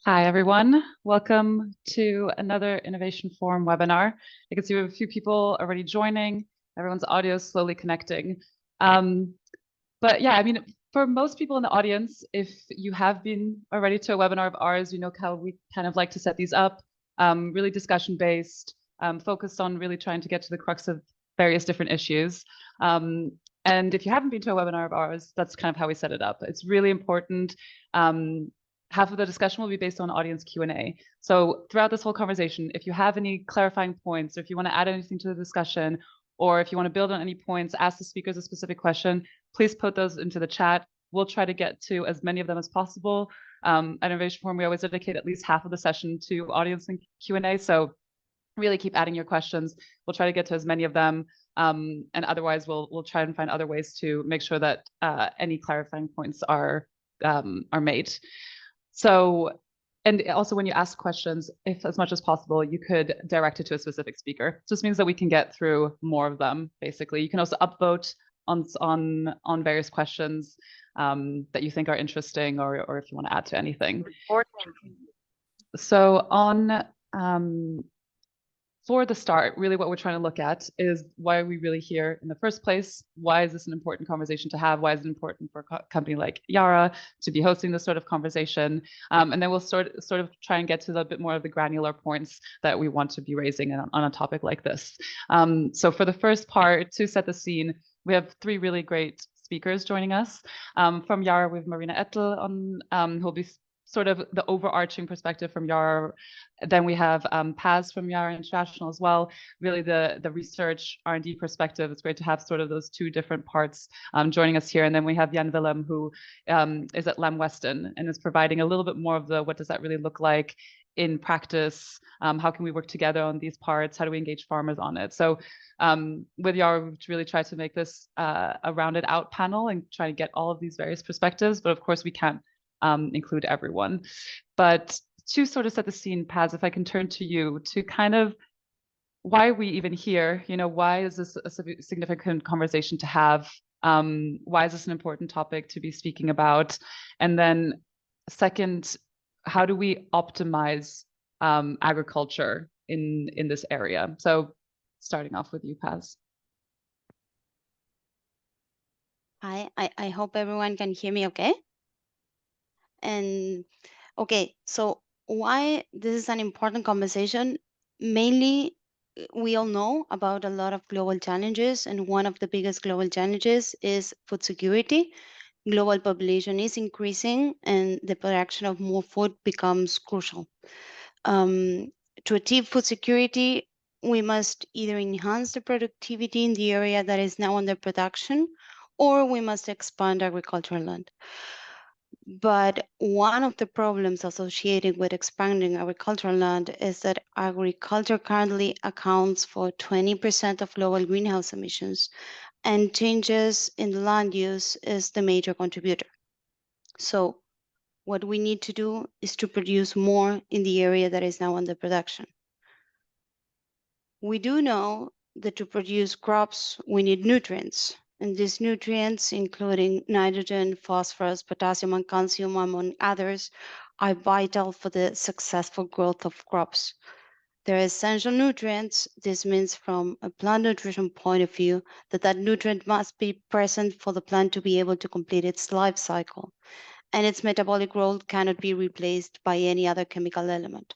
Hi, everyone. Welcome to another Innovation Forum webinar. I can see we have a few people already joining. Everyone's audio is slowly connecting. But yeah, I mean, for most people in the audience, if you have been already to a webinar of ours, you know how we kind of like to set these up, really discussion-based, focused on really trying to get to the crux of various different issues. And if you haven't been to a webinar of ours, that's kind of how we set it up. It's really important. Half of the discussion will be based on audience Q&A. So throughout this whole conversation, if you have any clarifying points, or if you want to add anything to the discussion, or if you want to build on any points, ask the speakers a specific question, please put those into the chat. We'll try to get to as many of them as possible. At Innovation Forum, we always dedicate at least half of the session to audience and Q&A. So really keep adding your questions. We'll try to get to as many of them. And otherwise, we'll try and find other ways to make sure that any clarifying points are made. So, and also when you ask questions, if as much as possible, you could direct it to a specific speaker. Just means that we can get through more of them, basically. You can also upvote on various questions that you think are interesting, or if you want to add to anything. So on for the start, really what we're trying to look at is why are we really here in the first place? Why is this an important conversation to have? Why is it important for a company like Yara to be hosting this sort of conversation? And then we'll sort of try and get to a bit more of the granular points that we want to be raising on a topic like this. So for the first part, to set the scene, we have three really great speakers joining us. From Yara, we have Marina Ettel on, who'll be sort of the overarching perspective from Yara. Then we have Paz from Yara International as well, really the research R&D perspective. It's great to have sort of those two different parts joining us here. And then we have Jan Willem, who is at Lam Weston and is providing a little bit more of the what does that really look like in practice? How can we work together on these parts? How do we engage farmers on it? So with Yara, we've really tried to make this a rounded out panel and try to get all of these various perspectives. But of course, we can't include everyone. But to sort of set the scene, Paz, if I can turn to you to kind of why are we even here? You know, why is this a significant conversation to have? Why is this an important topic to be speaking about? And then second, how do we optimize agriculture in this area? So starting off with you, Paz. Hi, I hope everyone can hear me okay. And okay, so why this is an important conversation? Mainly, we all know about a lot of global challenges, and one of the biggest global challenges is food security. Global population is increasing, and the production of more food becomes crucial. To achieve food security, we must either enhance the productivity in the area that is now under production, or we must expand agricultural land. But one of the problems associated with expanding agricultural land is that agriculture currently accounts for 20% of global greenhouse emissions, and changes in the land use is the major contributor. So what we need to do is to produce more in the area that is now under production. We do know that to produce crops, we need nutrients. And these nutrients, including nitrogen, phosphorus, potassium, and calcium, among others, are vital for the successful growth of crops. They're essential nutrients. This means from a plant nutrition point of view that nutrient must be present for the plant to be able to complete its life cycle. And its metabolic role cannot be replaced by any other chemical element.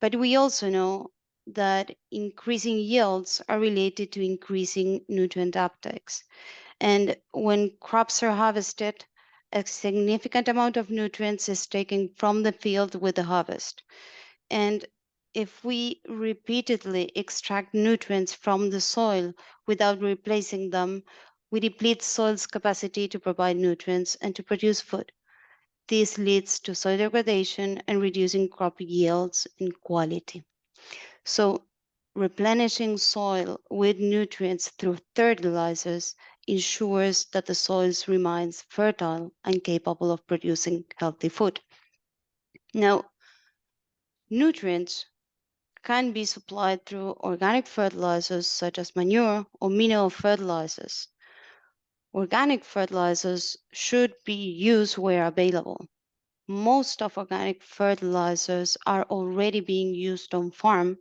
But we also know that increasing yields are related to increasing nutrient uptakes. And when crops are harvested, a significant amount of nutrients is taken from the field with the harvest. And if we repeatedly extract nutrients from the soil without replacing them, we deplete soil's capacity to provide nutrients and to produce food. This leads to soil degradation and reducing crop yields and quality. So replenishing soil with nutrients through fertilizers ensures that the soil remains fertile and capable of producing healthy food. Now, nutrients can be supplied through organic fertilizers such as manure or mineral fertilizers. Organic fertilizers should be used where available. most of organic fertilizers are already being used on farm,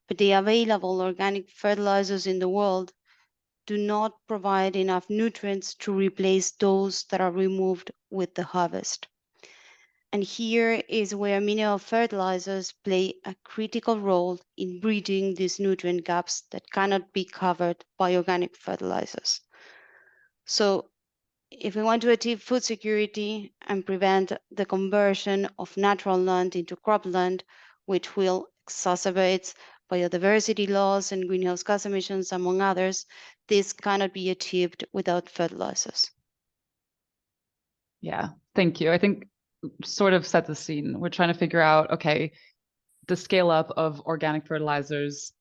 but the available organic fertilizers in the world do not provide enough nutrients to replace those that are removed with the harvest. And here is where mineral fertilizers play a critical role in bridging these nutrient gaps that cannot be covered by organic fertilizers. So if we want to achieve food security and prevent the conversion of natural land into cropland, which will exacerbate biodiversity loss and greenhouse gas emissions, among others, this cannot be achieved without fertilizers. Yeah, thank you. I think sort of set the scene. We're trying to figure out, okay, the scale up of organic fertilizers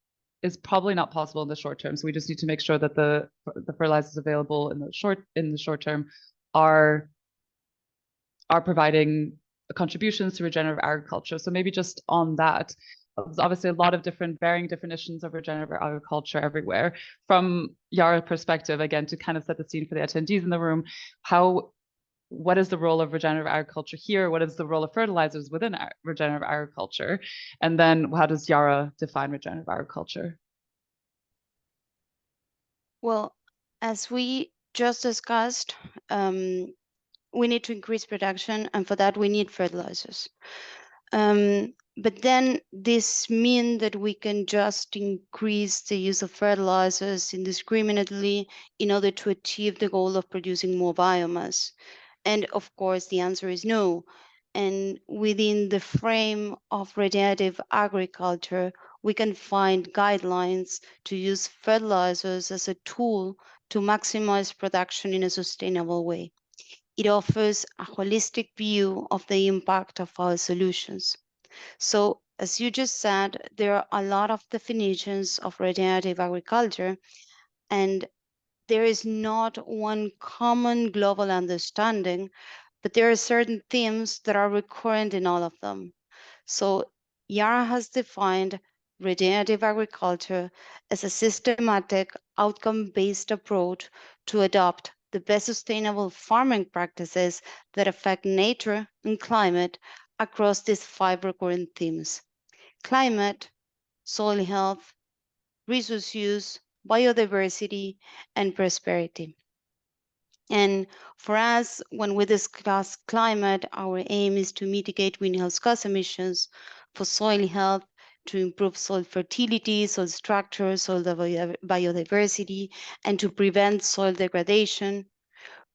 is probably not possible in the short term. So we just need to make sure that the fertilizers available in the short term are providing contributions to regenerative agriculture. So maybe just on that, there's obviously a lot of different varying definitions of regenerative agriculture everywhere. From Yara perspective, again, to kind of set the scene for the attendees in the room, what is the role of regenerative agriculture here? What is the role of fertilizers within regenerative agriculture? And then how does Yara define regenerative agriculture? Well, as we just discussed, we need to increase production, and for that we need fertilizers. But then this means that we can just increase the use of fertilizers indiscriminately in order to achieve the goal of producing more biomass. And of course, the answer is no. And within the frame of regenerative agriculture, we can find guidelines to use fertilizers as a tool to maximize production in a sustainable way. It offers a holistic view of the impact of our solutions. So, as you just said, there are a lot of definitions of regenerative agriculture, and there is not one common global understanding, but there are certain themes that are recurrent in all of them. So, Yara has defined regenerative agriculture as a systematic, outcome-based approach to adopt the best sustainable farming practices that affect nature and climate across these 5 recurrent themes: climate, soil health, resource use, biodiversity, and prosperity. And for us, when we discuss climate, our aim is to mitigate greenhouse gas emissions. For soil health, to improve soil fertility, soil structure, soil biodiversity, and to prevent soil degradation.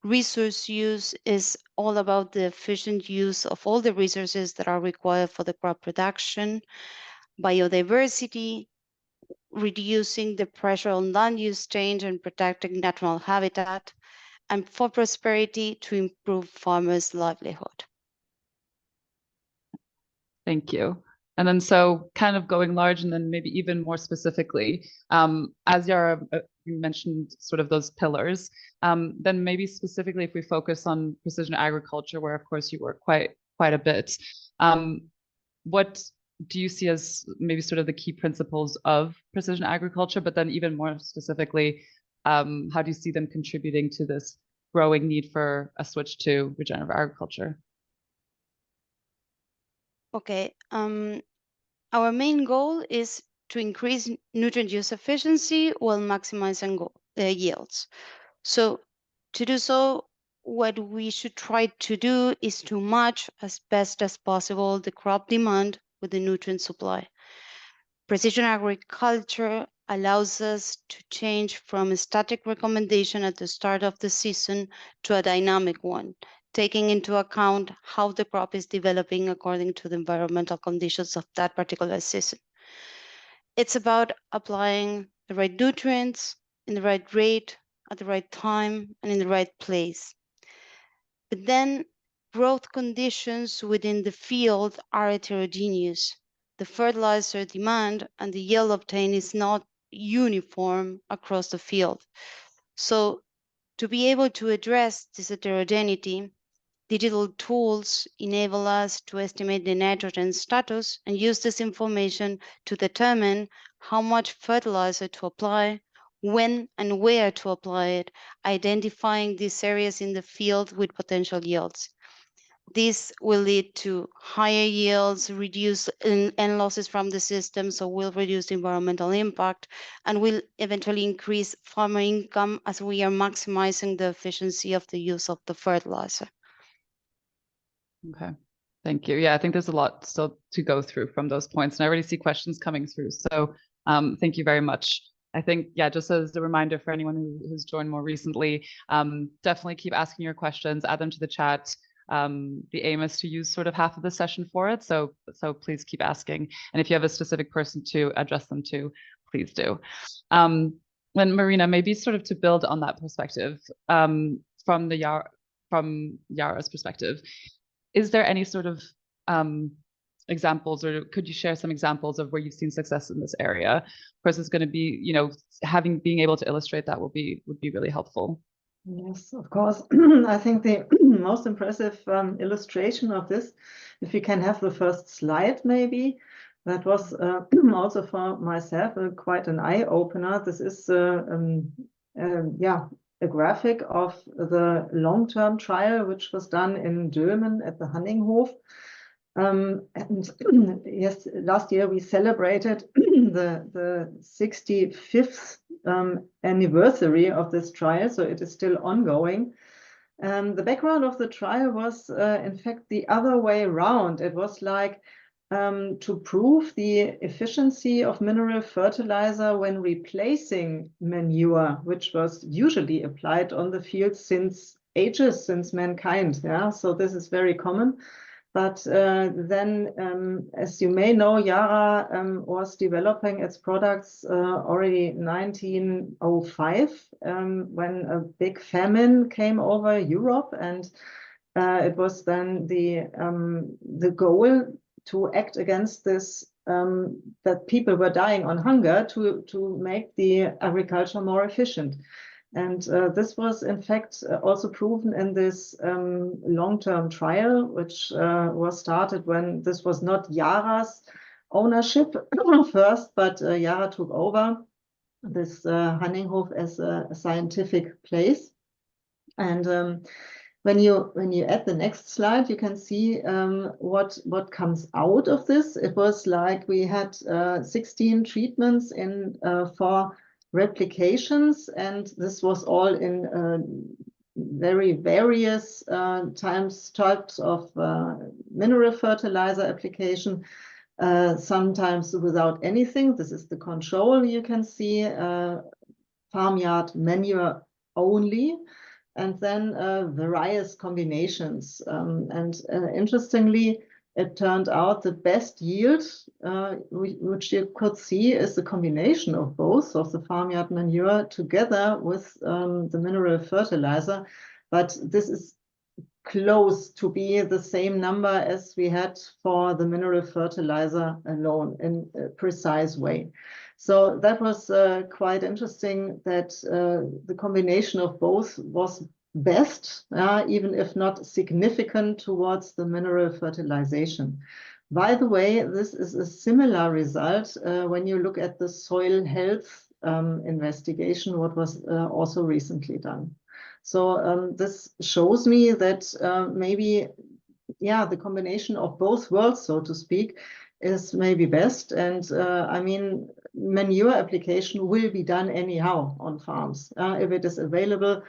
Resource use is all about the efficient use of all the resources that are required for the crop production. Biodiversity, reducing the pressure on land use change and protecting natural habitat. And for prosperity, to improve farmers' livelihood. Thank you. And then so kind of going large and then maybe even more specifically, as Yara, you mentioned sort of those pillars, then maybe specifically if we focus on precision agriculture, where of course you work quite a bit, what do you see as maybe sort of the key principles of precision agriculture, but then even more specifically, how do you see them contributing to this growing need for a switch to regenerative agriculture? Okay, our main goal is to increase nutrient use efficiency while maximizing yields. So to do so, what we should try to do is to match as best as possible the crop demand with the nutrient supply. Precision agriculture allows us to change from a static recommendation at the start of the season to a dynamic one, taking into account how the crop is developing according to the environmental conditions of that particular season. It's about applying the right nutrients in the right rate, at the right time, and in the right place. But then growth conditions within the field are heterogeneous. The fertilizer demand and the yield obtained is not uniform across the field. So to be able to address this heterogeneity, digital tools enable us to estimate the nitrogen status and use this information to determine how much fertilizer to apply, when and where to apply it, identifying these areas in the field with potential yields. this will lead to higher yields, reduce N losses from the system, so will reduce environmental impact, and will eventually increase farmer income as we are maximizing the efficiency of the use of the fertilizer. Okay, thank you. Yeah, I think there's a lot still to go through from those points, and I already see questions coming through. So thank you very much. I think, yeah, just as a reminder for anyone who's joined more recently, definitely keep asking your questions, add them to the chat. The aim is to use sort of half of the session for it. So please keep asking. And if you have a specific person to address them to, please do. And Marina, maybe sort of to build on that perspective, from Yara's perspective, is there any sort of examples, or could you share some examples of where you've seen success in this area? Of course, it's going to be, you know, being able to illustrate that would be really helpful. Yes, of course. I think the most impressive illustration of this, if we can have the first slide, maybe, that was also for myself quite an eye-opener. This is a graphic of the long-term trial, which was done in Dülmen at the Hanninghof. And yes, last year we celebrated the 65th anniversary of this trial, so it is still ongoing. The background of the trial was, in fact, the other way around. It was like to prove the efficiency of mineral fertilizer when replacing manure, which was usually applied on the field since ages, since mankind. Yeah, so this is very common. But then, as you may know, Yara was developing its products already 1905 when a big famine came over Europe, and it was then the goal to act against this, that people were dying on hunger, to make the agriculture more efficient. And this was, in fact, also proven in this long-term trial, which was started when this was not Yara's ownership first, but Yara took over this Hanninghof as a scientific place. And when you add the next slide, you can see what comes out of this. It was like we had 16 treatments in 4 replications, and this was all in very various types of mineral fertilizer application, sometimes without anything. This is the control. You can see farmyard manure only, and then various combinations. And interestingly, it turned out the best yield, which you could see, is the combination of both, of the farmyard manure together with the mineral fertilizer. But this is close to be the same number as we had for the mineral fertilizer alone in a precise way. So that was quite interesting that the combination of both was best, even if not significant towards the mineral fertilization. By the way, this is a similar result when you look at the soil health investigation, what was also recently done. So this shows me that maybe, yeah, the combination of both worlds, so to speak, is maybe best. And I mean, manure application will be done anyhow on farms. If it is available,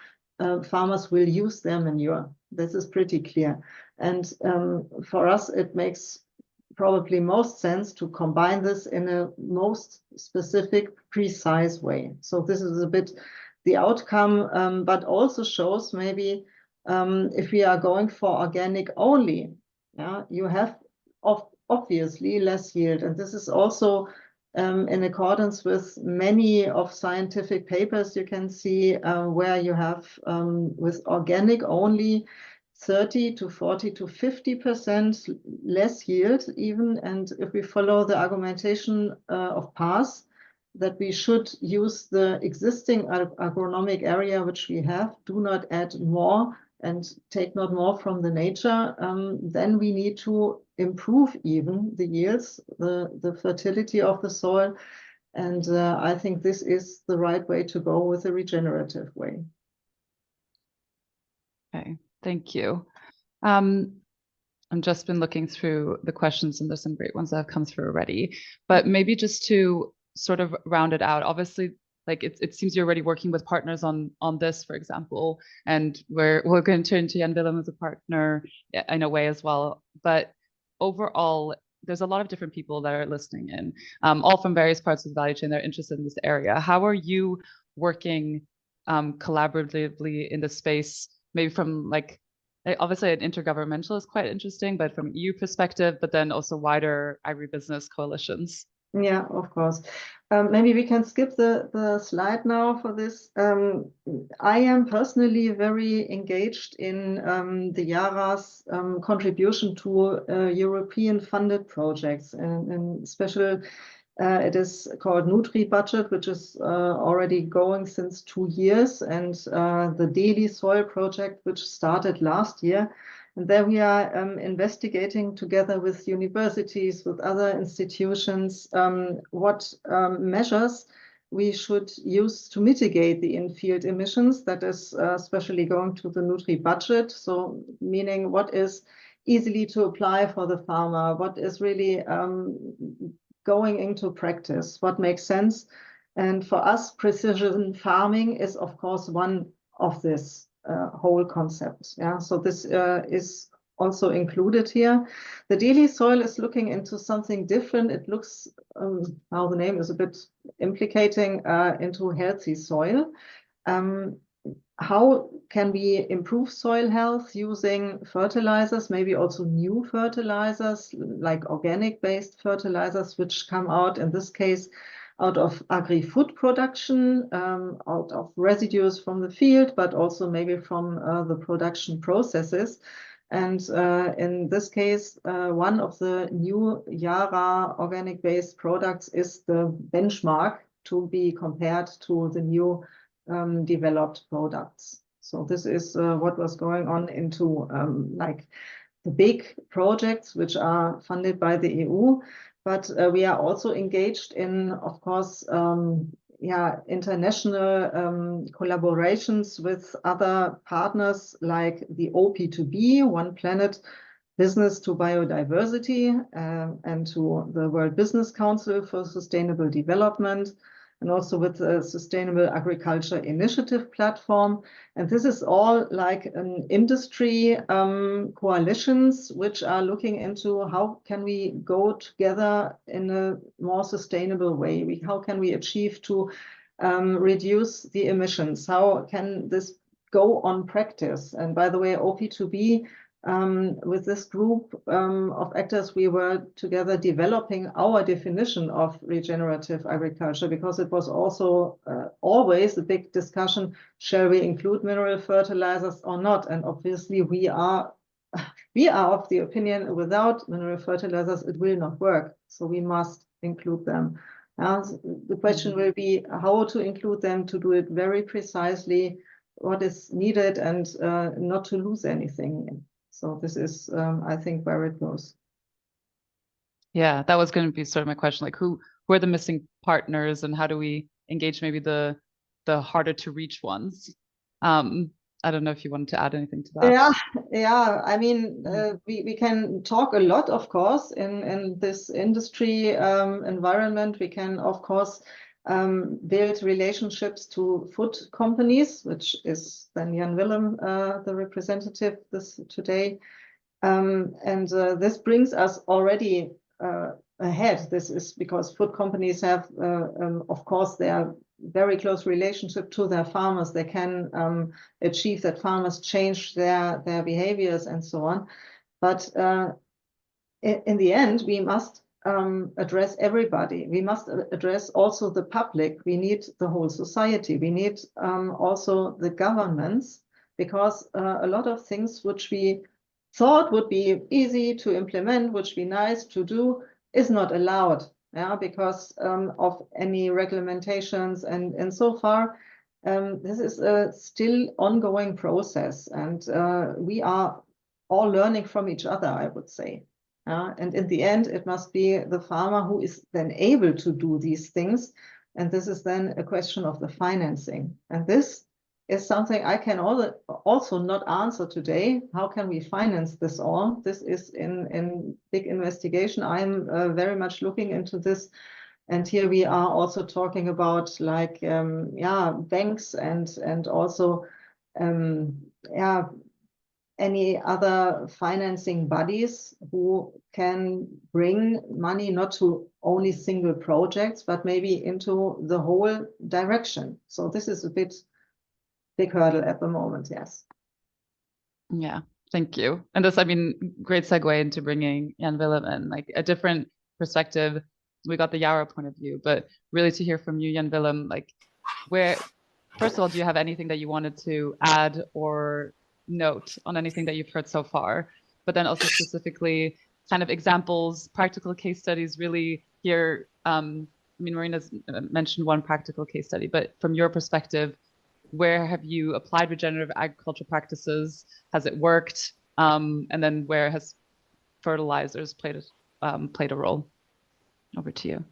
farmers will use their manure. This is pretty clear. And for us, it makes probably most sense to combine this in a most specific, precise way. So this is a bit the outcome, but also shows maybe if we are going for organic only, you have obviously less yield. And this is also in accordance with many of scientific papers you can see where you have with organic only 30 to 40 to 50% less yield even. And if we follow the argumentation of PAS, that we should use the existing agronomic area which we have, do not add more and take not more from the nature, then we need to improve even the yields, the fertility of the soil. And I think this is the right way to go with the regenerative way. Okay, thank you. I've just been looking through the questions, and there's some great ones that have come through already. But maybe just to sort of round it out, obviously, like it seems you're already working with partners on this, for example, and we're going to turn to Jan Willem as a partner in a way as well. But overall, there's a lot of different people that are listening in, all from various parts of the value chain that are interested in this area. How are you working collaboratively in the space, maybe from like, obviously an intergovernmental is quite interesting, but from EU perspective, but then also wider agribusiness coalitions? Yeah, of course. Maybe we can skip the slide now for this. I am personally very engaged in the Yara's contribution to European funded projects, and special it is called Nutri Budget, which is already going since 2 years, and the Daily Soil project, which started last year. And there we are investigating together with universities, with other institutions, what measures we should use to mitigate the in-field emissions. That is especially going to the Nutri Budget. So meaning what is easily to apply for the farmer, what is really going into practice, what makes sense. And for us, precision farming is, of course, one of this whole concept. Yeah, so this is also included here. The Daily Soil is looking into something different. It looks, now the name is a bit implicating, into healthy soil. How can we improve soil health using fertilizers, maybe also new fertilizers like organic-based fertilizers, which come out, in this case, out of agri-food production, out of residues from the field, but also maybe from the production processes. And in this case, one of the new Yara organic-based products is the benchmark to be compared to the new developed products. So this is what was going on into like the big projects which are funded by the EU. But we are also engaged in, of course, international collaborations with other partners like the OP2B, One Planet Business to Biodiversity, and to the World Business Council for Sustainable Development, and also with the Sustainable Agriculture Initiative platform. And this is all like an industry coalitions which are looking into how can we go together in a more sustainable way? How can we achieve to reduce the emissions? How can this go on practice? And by the way, OP2B, with this group of actors, we were together developing our definition of regenerative agriculture, because it was also always a big discussion, shall we include mineral fertilizers or not? And obviously we are of the opinion without mineral fertilizers, it will not work. So we must include them. The question will be how to include them, to do it very precisely, what is needed, and not to lose anything. So this is, I think, where it goes. Yeah, that was going to be sort of my question, like who are the missing partners, and how do we engage maybe the harder to reach ones? I don't know if you wanted to add anything to that. Yeah. I mean, we can talk a lot, of course, in this industry environment. We can, of course, build relationships to food companies, which is then Jan Willem, the representative today. And this brings us already ahead. This is because food companies have, of course, their very close relationship to their farmers. They can achieve that farmers change their behaviors and so on. But in the end, we must address everybody. We must address also the public. We need the whole society. We need also the governments, because a lot of things which we thought would be easy to implement, which would be nice to do, is not allowed, because of any regulations. And so far, this is a still ongoing process. And we are all learning from each other, I would say. And in the end, it must be the farmer who is then able to do these things. And this is then a question of the financing. And this is something I can also not answer today. How can we finance this all? This is in big investigation. I'm very much looking into this. And here we are also talking about like, banks and also, any other financing bodies who can bring money not to only single projects, but maybe into the whole direction. So this is a big hurdle at the moment, yes. Yeah, thank you. And this, I mean, great segue into bringing Jan Willem in, like a different perspective. We got the Yara point of view, but really to hear from you, Jan Willem, like first of all, do you have anything that you wanted to add or note on anything that you've heard so far? But then also specifically kind of examples, practical case studies, really here. I mean, Marina's mentioned one practical case study, but from your perspective, where have you applied regenerative agriculture practices? Has it worked? And then where has fertilizers played a role? Over to you.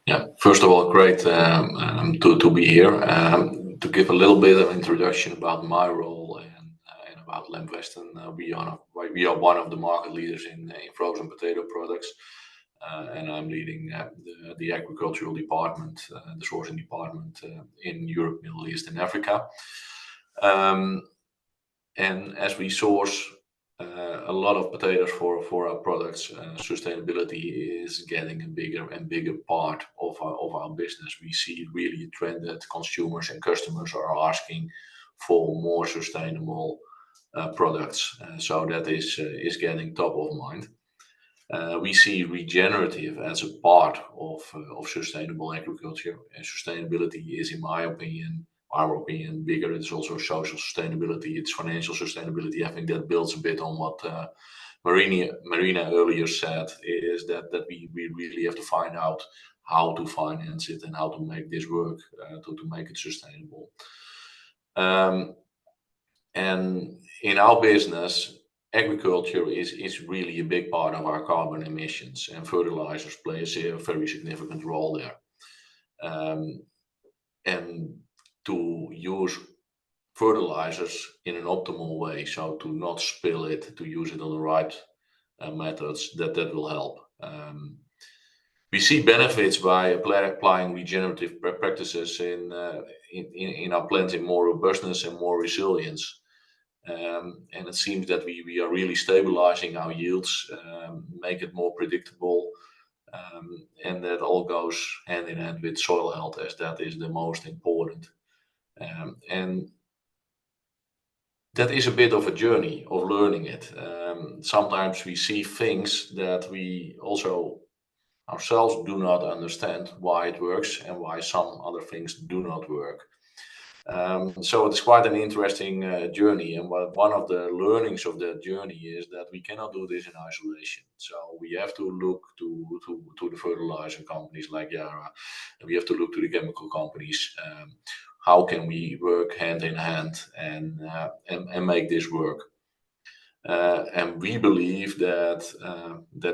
Yeah, first of all, great to be here. To give a little bit of introduction about my role and about Lamb Weston, we are one of the market leaders in frozen potato products, and I'm leading the agricultural department, the sourcing department in Europe, Middle East, and Africa. And as we source a lot of potatoes for our products, sustainability is getting a bigger and bigger part of our business. We see really a trend that consumers and customers are asking for more sustainable products. So that is getting top of mind. We see regenerative as a part of sustainable agriculture, and sustainability is, in my opinion, our opinion, bigger. It's also social sustainability, it's financial sustainability. I think that builds a bit on what Marina earlier said, is that we really have to find out how to finance it and how to make this work, to make it sustainable. And in our business, agriculture is really a big part of our carbon emissions, and fertilizers play a very significant role there. And to use fertilizers in an optimal way, so to not spill it, to use it on the right methods, that will help. We see benefits by applying regenerative practices in our plants, in more robustness and more resilience. And it seems that we are really stabilizing our yields, make it more predictable, and that all goes hand in hand with soil health, as that is the most important. And that is a bit of a journey of learning it. Sometimes we see things that we also ourselves do not understand why it works and why some other things do not work. So it's quite an interesting journey, and one of the learnings of that journey is that we cannot do this in isolation. So we have to look to the fertilizer companies like Yara, and we have to look to the chemical companies. How can we work hand in hand and make this work? And we believe that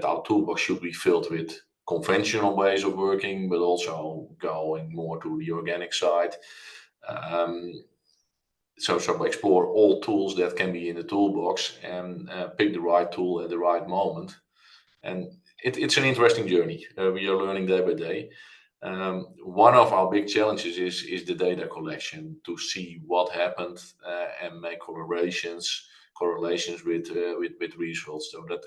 our toolbox should be filled with conventional ways of working, but also going more to the organic side. So explore all tools that can be in the toolbox and pick the right tool at the right moment. And it's an interesting journey. We are learning day by day. One of our big challenges is the data collection, to see what happened and make correlations with results. So that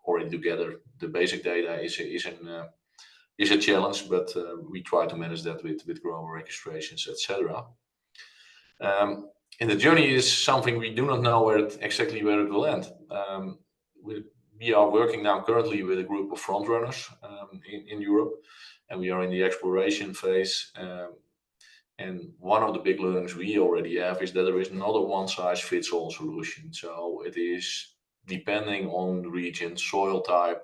already together, the basic data is a challenge, but we try to manage that with grower registrations, etc. And the journey is something we do not know exactly where it will end. We are working now currently with a group of front runners in Europe, and we are in the exploration phase. And one of the big learnings we already have is that there is not a one-size-fits-all solution. So it is depending on the region, soil type,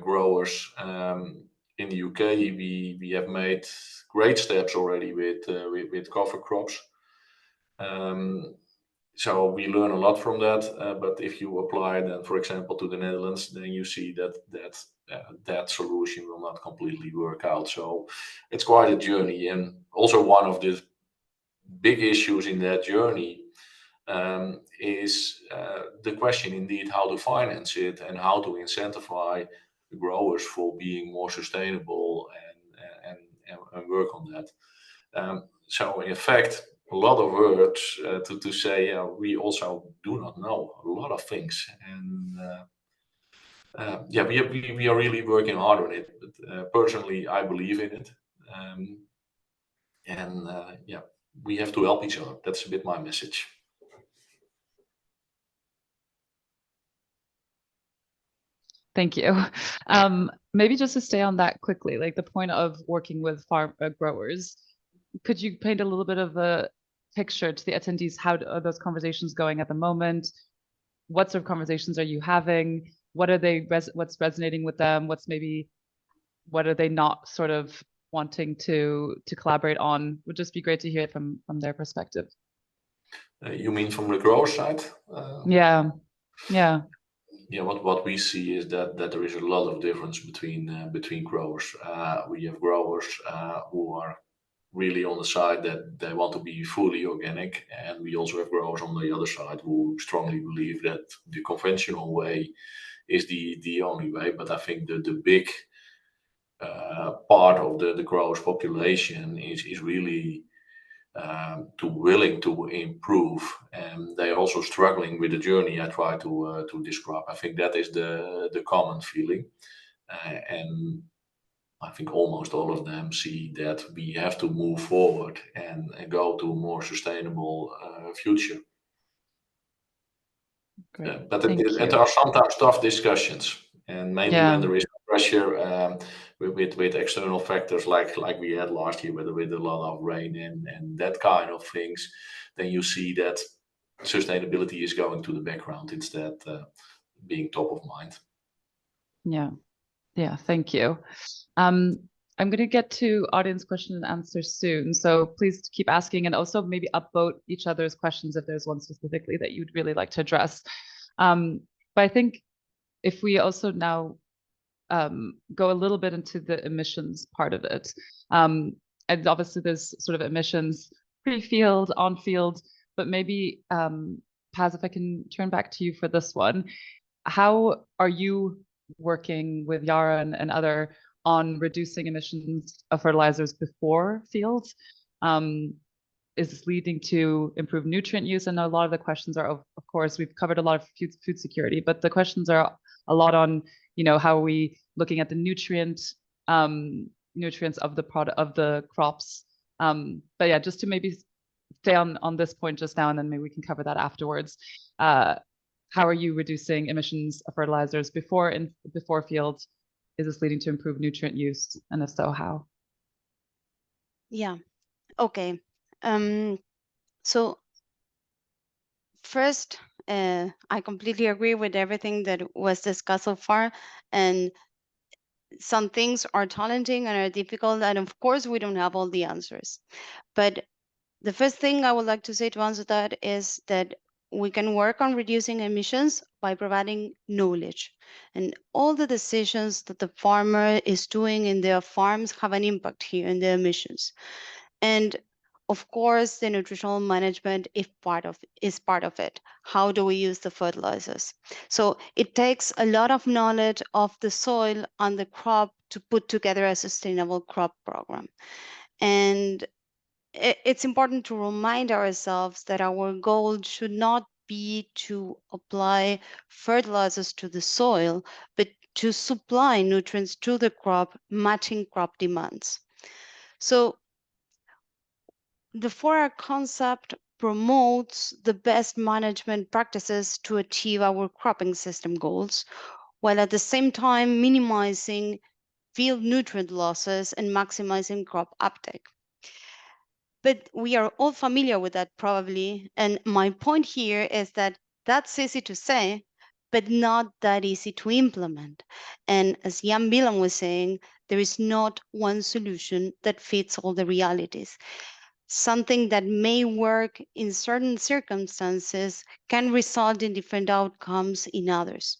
growers. In the UK, we have made great steps already with cover crops. So we learn a lot from that. But if you apply then, for example, to the Netherlands, then you see that solution will not completely work out. So it's quite a journey. And also one of the big issues in that journey is the question indeed how to finance it and how to incentivize the growers for being more sustainable and work on that. So in fact, a lot of words to say we also do not know a lot of things, and yeah, we are really working hard on it. But personally, I believe in it, and yeah, we have to help each other. That's a bit my message. Thank you. Maybe just to stay on that quickly, like the point of working with farm growers, could you paint a little bit of a picture to the attendees? How are those conversations going at the moment? What sort of conversations are you having? What are they? What's resonating with them? What are they not sort of wanting to collaborate on? Would just be great to hear it from their perspective. You mean from the grower side? Yeah. Yeah, what we see is that there is a lot of difference between growers. We have growers who are really on the side that they want to be fully organic, and we also have growers on the other side who strongly believe that the conventional way is the only way. But I think the big part of the growers population is really willing to improve, and they are also struggling with the journey I try to describe. I think that is the common feeling, and I think almost all of them see that we have to move forward and go to a more sustainable future. Great. But Thank it you. are sometimes tough discussions, and mainly Yeah. when there is pressure with external factors like we had last year, with a lot of rain and that kind of things, then you see that sustainability is going to the background instead being top of mind. Yeah, thank you. I'm going to get to audience question and answer soon, so please keep asking, and also maybe upvote each other's questions if there's one specifically that you'd really like to address. But I think if we also now go a little bit into the emissions part of it, and obviously there's sort of emissions pre-field, on-field, but maybe Paz, if I can turn back to you for this one, how are you working with Yara and other on reducing emissions of fertilizers before fields? Is this leading to improved nutrient use? And a lot of the questions are, of course, we've covered a lot of food security, but the questions are a lot on, how are we looking at the nutrients of the product of the crops? But yeah, just to maybe stay on this point just now, and then maybe we can cover that afterwards. How are you reducing emissions of fertilizers before field? Is this leading to improved nutrient use? And if so, how? Yeah, okay. So first, I completely agree with everything that was discussed so far. And some things are challenging and are difficult. And of course, we don't have all the answers. But the first thing I would like to say to answer that is that we can work on reducing emissions by providing knowledge. And all the decisions that the farmer is doing in their farms have an impact here in the emissions. And of course, the nutritional management is part of it. How do we use the fertilizers? So it takes a lot of knowledge of the soil and the crop to put together a sustainable crop program. And it's important to remind ourselves that our goal should not be to apply fertilizers to the soil, but to supply nutrients to the crop, matching crop demands. So the 4R concept promotes the best management practices to achieve our cropping system goals, while at the same time minimizing field nutrient losses and maximizing crop uptake. But we are all familiar with that probably. And my point here is that that's easy to say, but not that easy to implement. And as Jan Willem was saying, there is not one solution that fits all the realities. Something that may work in certain circumstances can result in different outcomes in others.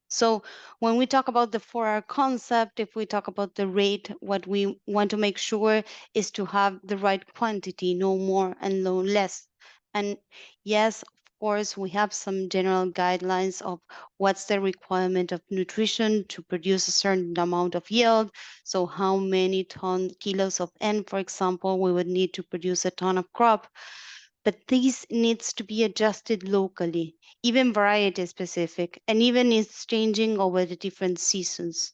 So when we talk about the 4R concept, if we talk about the rate, what we want to make sure is to have the right quantity, no more and no less. And yes, of course, we have some general guidelines of what's the requirement of nutrition to produce a certain amount of yield. So how many kilos of N, for example, we would need to produce a ton of crop. But this needs to be adjusted locally, even variety specific, and even it's changing over the different seasons.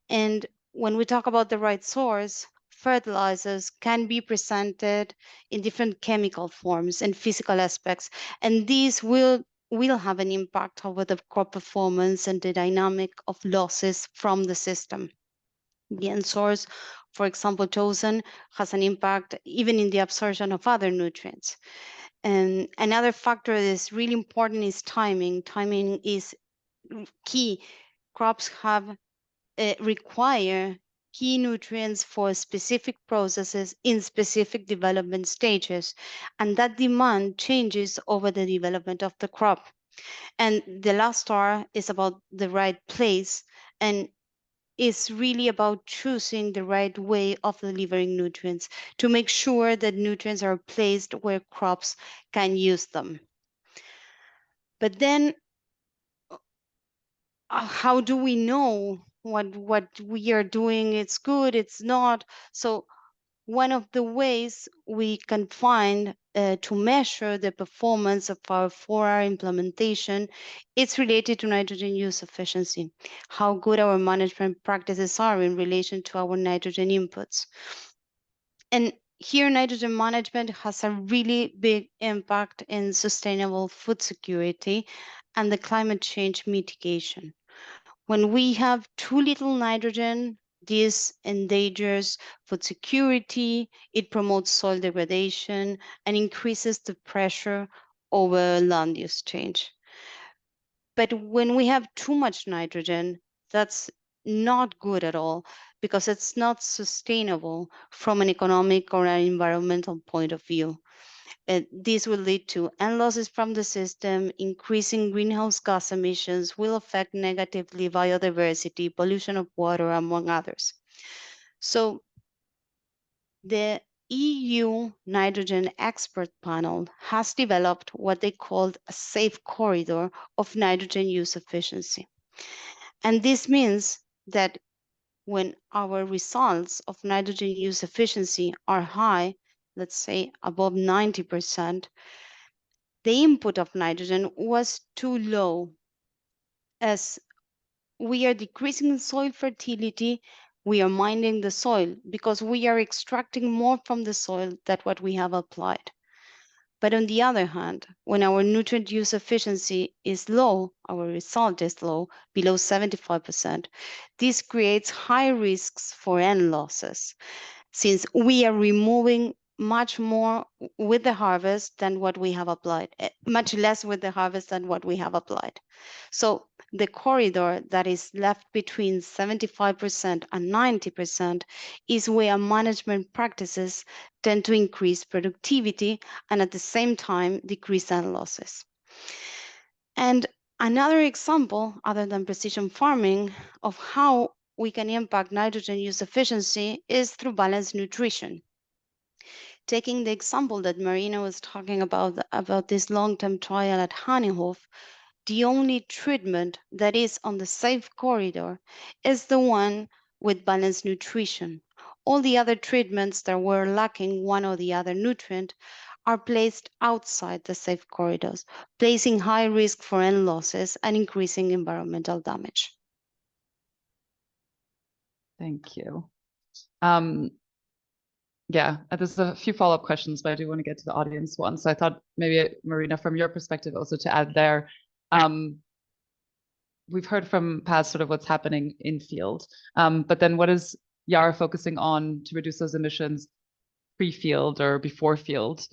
And when we talk about the right source, fertilizers can be presented in different chemical forms and physical aspects, and these will have an impact over the crop performance and the dynamic of losses from the system. The end source, for example, chosen, has an impact even in the absorption of other nutrients. And another factor that is really important is timing. Timing is key. Crops have require key nutrients for specific processes in specific development stages, and that demand changes over the development of the crop. And the last R is about the right place, and is really about choosing the right way of delivering nutrients to make sure that nutrients are placed where crops can use them. But then how do we know what we are doing? It's good, it's not. So one of the ways we can find to measure the performance of our 4R implementation, it's related to nitrogen use efficiency, how good our management practices are in relation to our nitrogen inputs. And here, nitrogen management has a really big impact in sustainable food security and the climate change mitigation. When we have too little nitrogen, this endangers food security, it promotes soil degradation, and increases the pressure over land use change. But when we have too much nitrogen, that's not good at all because it's not sustainable from an economic or an environmental point of view. This will lead to N losses from the system, increasing greenhouse gas emissions, will affect negatively biodiversity, pollution of water, among others. So the EU Nitrogen Expert Panel has developed what they called a safe corridor of nitrogen use efficiency. And this means that when our results of nitrogen use efficiency are high, let's say above 90%, the input of nitrogen was too low. As we are decreasing soil fertility, we are mining the soil because we are extracting more from the soil than what we have applied. But on the other hand, when our nutrient use efficiency is low, our result is low, below 75%, this creates high risks for N losses, since we are removing much more with the harvest than what we have applied, much less with the harvest than what we have applied. So the corridor that is left between 75% and 90% is where management practices tend to increase productivity and at the same time decrease N losses. And another example, other than precision farming, of how we can impact nitrogen use efficiency is through balanced nutrition. Taking the example that Marina was talking about this long-term trial at Honeyhof, the only treatment that is on the safe corridor is the one with balanced nutrition. All the other treatments that were lacking one or the other nutrient are placed outside the safe corridors, placing high risk for N losses and increasing environmental damage. Thank you. Yeah, there's a few follow-up questions, but I do want to get to the audience one. So I thought maybe, Marina, from your perspective also to add there, we've heard from Paz sort of what's happening in field, but then what is Yara focusing on to reduce those emissions pre-field or before field?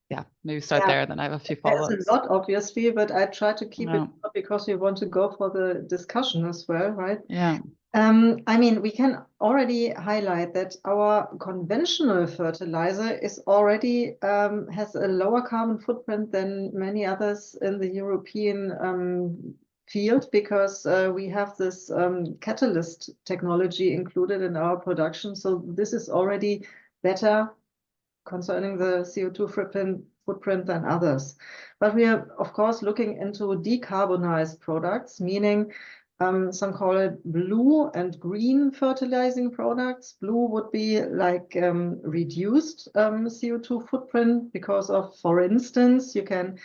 Yeah, maybe start there, and then I have a few follow-ups. There's a lot, obviously, but I try to keep it short because we want to go for the discussion as well, right? Yeah. I mean, we can already highlight that our conventional fertilizer is already has a lower carbon footprint than many others in the European field because we have this catalyst technology included in our production. So this is already better concerning the CO2 footprint than others. But we are, of course, looking into decarbonized products, meaning some call it blue and green fertilizing products. Blue would be like reduced CO2 footprint because of, for instance, you can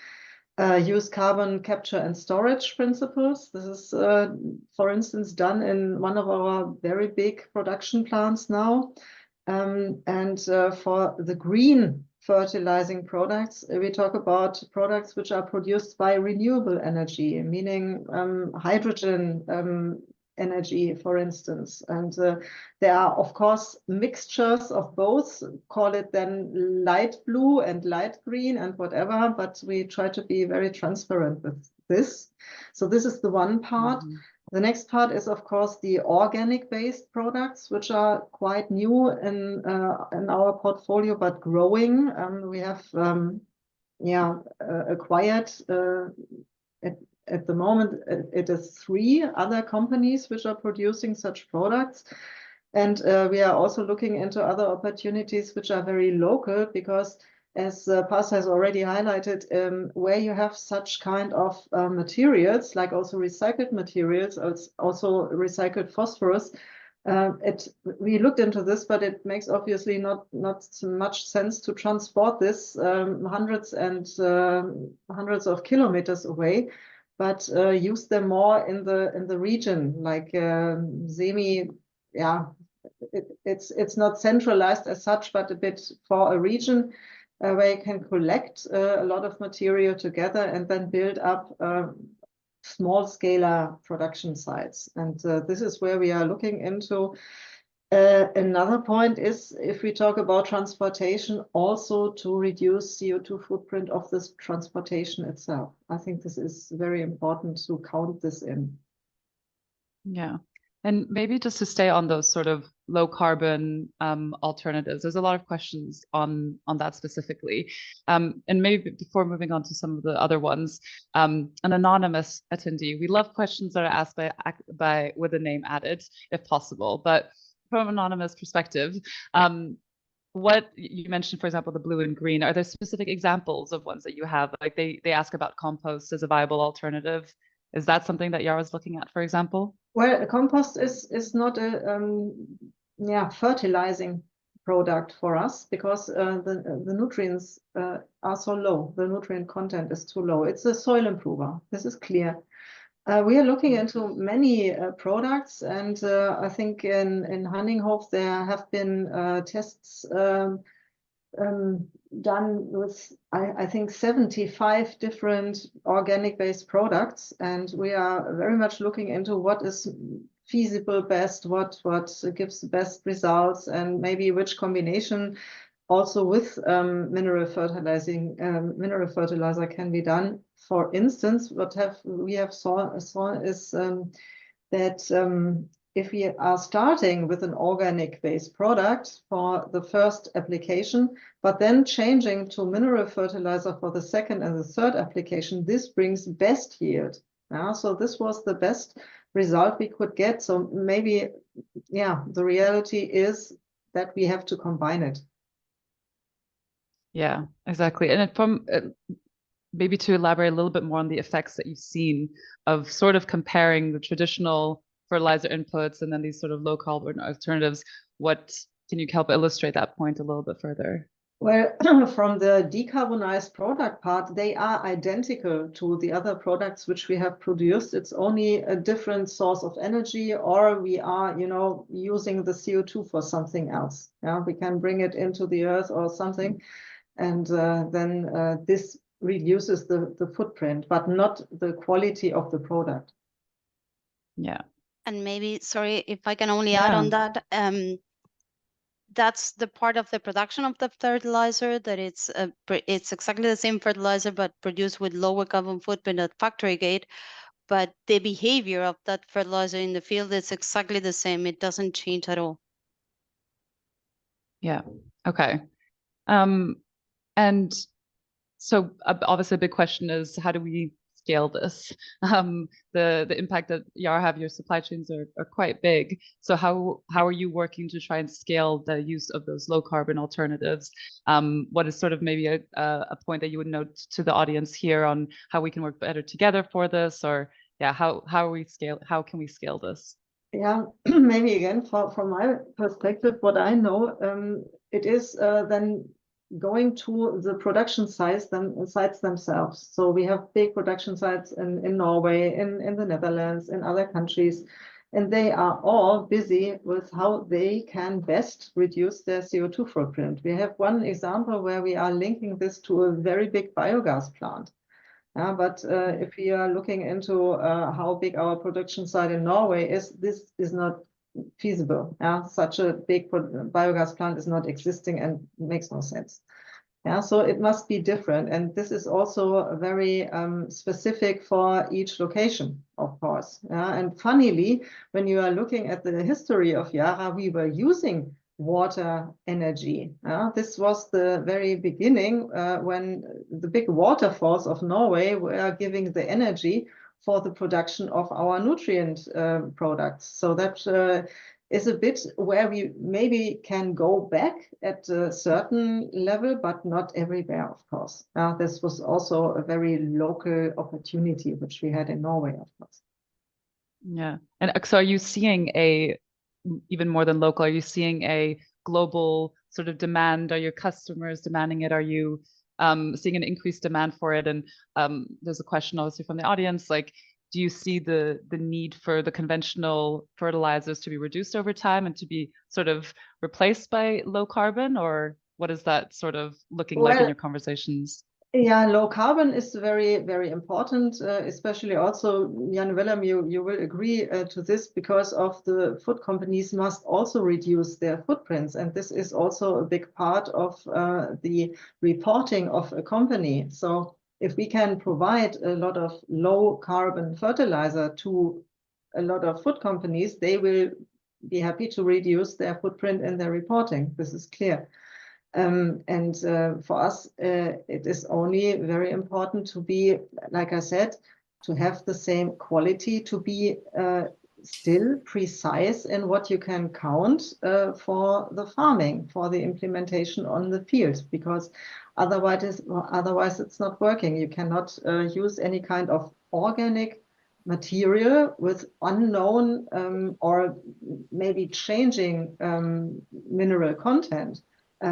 use carbon capture and storage principles. This is, for instance, done in one of our very big production plants now. For the green fertilizing products, we talk about products which are produced by renewable energy, meaning hydrogen energy, for instance. And there are, of course, mixtures of both, call it then light blue and light green and whatever, but we try to be very transparent with this. So this is the one part. The next part is, of course, the organic-based products, which are quite new in our portfolio, but growing. We have acquired at the moment, it is 3 other companies which are producing such products. And we are also looking into other opportunities which are very local, because as Paz has already highlighted, where you have such kind of materials, like also recycled materials, also recycled phosphorus, we looked into this, but it makes obviously not so much sense to transport this hundreds of kilometers away, but use them more in the region, like it's not centralized as such, but a bit for a region where you can collect a lot of material together and then build up small-scale production sites. And this is where we are looking into. Another point is, if we talk about transportation, also to reduce CO2 footprint of this transportation itself. I think this is very important to count this in. Yeah. And maybe just to stay on those sort of low carbon alternatives, there's a lot of questions on that specifically. And maybe before moving on to some of the other ones, an anonymous attendee, we love questions that are asked by with a name added, if possible. But from an anonymous perspective, what you mentioned, for example, the blue and green, are there specific examples of ones that you have? Like they ask about compost as a viable alternative. Is that something that Yara is looking at, for example? Well, compost is not a fertilizing product for us, because the nutrients are so low. The nutrient content is too low. It's a soil improver. This is clear. We are looking into many products, and I think in Hanninghof there have been tests done with, I think, 75 different organic-based products, and we are very much looking into what is feasible best, what gives the best results, and maybe which combination also with mineral fertilizer can be done. For instance, what we have saw is that if we are starting with an organic-based product for the first application, but then changing to mineral fertilizer for the second and the third application, this brings best yield. So this was the best result we could get. So maybe, the reality is that we have to combine it. Yeah, exactly. And from maybe to elaborate a little bit more on the effects that you've seen of sort of comparing the traditional fertilizer inputs and then these sort of low carbon alternatives, can you help illustrate that point a little bit further? Well, from the decarbonized product part, they are identical to the other products which we have produced. It's only a different source of energy, or we are, using the CO2 for something else. We can bring it into the earth or something, and then this reduces the footprint, but not the quality of the product. Yeah. And maybe, sorry, if I can only add on that, that's the part of the production of the fertilizer, that it's exactly the same fertilizer, but produced with lower carbon footprint at factory gate. But the behavior of that fertilizer in the field is exactly the same. It doesn't change at all. Yeah. Okay. And so obviously a big question is, how do we scale this? The impact that Yara have, your supply chains are quite big. So how are you working to try and scale the use of those low carbon alternatives? What is sort of maybe a point that you would note to the audience here on how we can work better together for this, or yeah, how can we scale this? Yeah, maybe again, from my perspective, what I know, it is then going to the production sites themselves. So we have big production sites in Norway, in the Netherlands, in other countries, and they are all busy with how they can best reduce their CO2 footprint. We have one example where we are linking this to a very big biogas plant. But if we are looking into how big our production site in Norway is, this is not feasible. Such a big biogas plant is not existing and makes no sense. So it must be different. And this is also very specific for each location, of course. And funnily, when you are looking at the history of Yara, we were using water energy. This was the very beginning when the big waterfalls of Norway were giving the energy for the production of our nutrient products. So that is a bit where we maybe can go back at a certain level, but not everywhere, of course. This was also a very local opportunity, which we had in Norway, of course. Yeah. And so are you seeing even more than local, are you seeing a global sort of demand? Are your customers demanding it? Are you seeing an increased demand for it? And there's a question obviously from the audience, like, do you see the need for the conventional fertilizers to be reduced over time and to be sort of replaced by low carbon? Or what is that sort of looking like in your conversations? Yeah, low carbon is very, very important, especially also, Jan Willem, you will agree to this, because of the food companies must also reduce their footprints. And this is also a big part of the reporting of a company. So if we can provide a lot of low carbon fertilizer to a lot of food companies, they will be happy to reduce their footprint in their reporting. This is clear. And for us, it is only very important to be, like I said, to have the same quality, to be still precise in what you can count for the farming, for the implementation on the field, because otherwise it's not working. You cannot use any kind of organic material with unknown or maybe changing mineral content.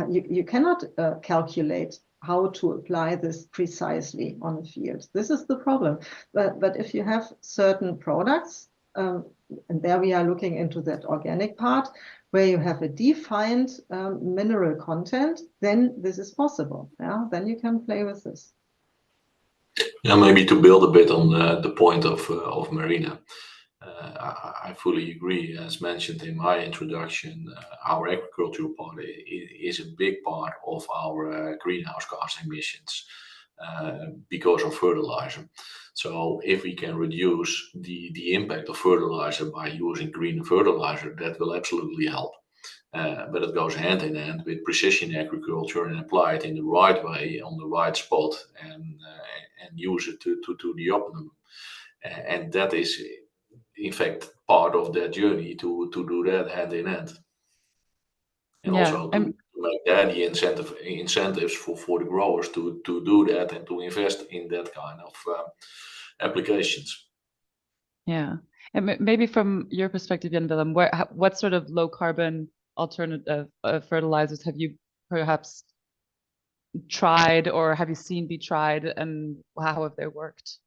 You cannot calculate how to apply this precisely on the field. This is the problem. But if you have certain products, and there we are looking into that organic part, where you have a defined mineral content, then this is possible. Then you can play with this. Yeah, maybe to build a bit on the point of Marina. I fully agree. As mentioned in my introduction, our agricultural part is a big part of our greenhouse gas emissions because of fertilizer. So if we can reduce the impact of fertilizer by using green fertilizer, that will absolutely help. But it goes hand in hand with precision agriculture and apply it in the right way on the right spot and use it to the optimum. And that is, in fact, part of their journey to do that hand in hand. And also to make that the incentives for the growers to do that and to invest in that kind of applications. Yeah. And maybe from your perspective, Jan Willem, what sort of low carbon alternative fertilizers have you perhaps tried, or have you seen be tried, and how have they worked?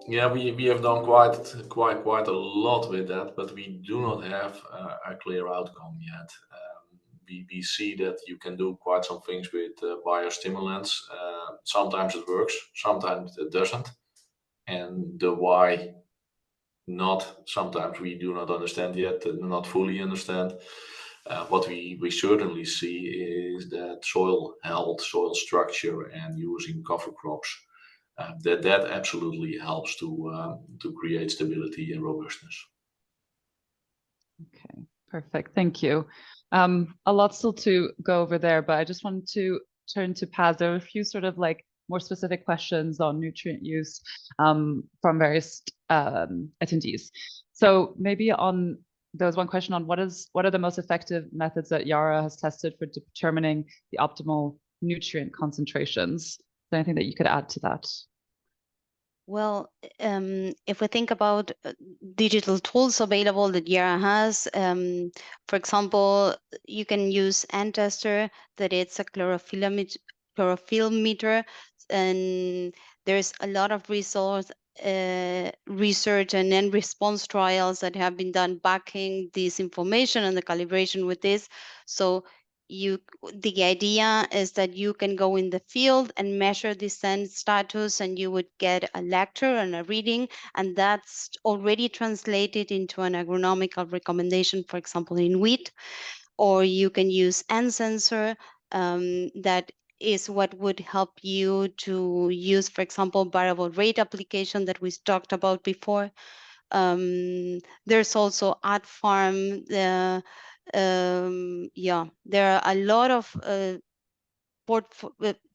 Yeah, we have done quite a lot with that, but we do not have a clear outcome yet. We see that you can do quite some things with biostimulants. Sometimes it works, sometimes it doesn't, and the why not, sometimes we do not understand yet, not fully understand. What we certainly see is that soil health, soil structure, and using cover crops, that absolutely helps to create stability and robustness. Okay, perfect. Thank you. A lot still to go over there, but I just wanted to turn to Paz. There are a few sort of like more specific questions on nutrient use from various attendees. So maybe there was one question on what are the most effective methods that Yara has tested for determining the optimal nutrient concentrations? Is there anything that you could add to that? Well, if we think about digital tools available that Yara has, for example, you can use N tester, that it's a chlorophyll meter, and there's a lot of research and then response trials that have been done backing this information and the calibration with this. So the idea is that you can go in the field and measure the sand status, and you would get a lecture and a reading, and that's already translated into an agronomical recommendation, for example, in wheat. Or you can use N sensor, that is what would help you to use, for example, variable rate application that we talked about before. There's also at farm. There are a lot of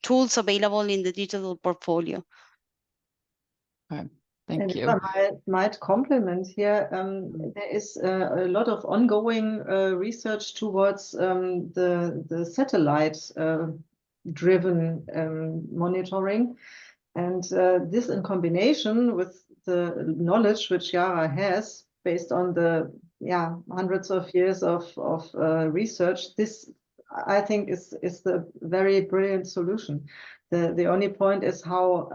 tools available in the digital portfolio. Okay, thank you. If I might complement here, there is a lot of ongoing research towards the satellite driven monitoring, and this in combination with the knowledge which Yara has based on the hundreds of years of research, this I think is the very brilliant solution. The only point is how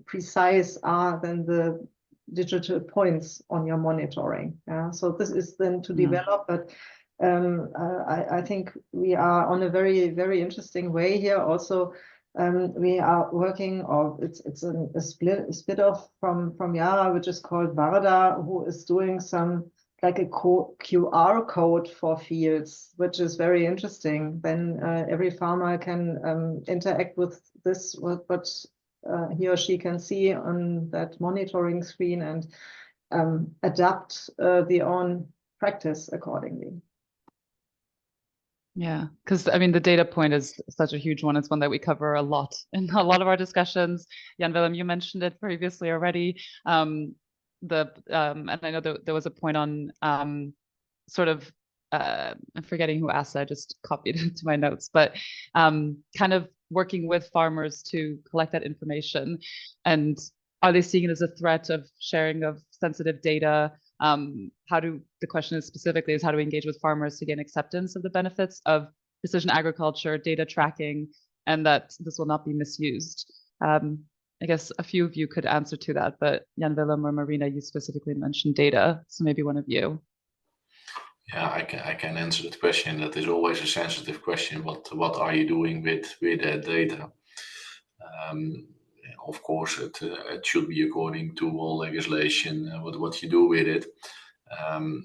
precise are then the digital points on your monitoring. So this is then to develop, but I think we are on a very, very interesting way here. Also, we are working, or it's a split off from Yara, which is called Varda, who is doing some like a QR code for fields, which is very interesting. Then every farmer can interact with this, what he or she can see on that monitoring screen, and adapt their own practice accordingly. Yeah, because I mean, the data point is such a huge one. It's one that we cover a lot in a lot of our discussions. Jan-Willem, you mentioned it previously already. And I know there was a point on I'm forgetting who asked. I just copied it to my notes, but kind of working with farmers to collect that information, and are they seeing it as a threat of sharing of sensitive data? The question is specifically how do we engage with farmers to gain acceptance of the benefits of precision agriculture, data tracking, and that this will not be misused? I guess a few of you could answer to that, but Jan-Willem or Marina, you specifically mentioned data, so maybe one of you. Yeah, I can answer that question. That is always a sensitive question. What are you doing with that data? Of course, it should be according to all legislation. What you do with it, and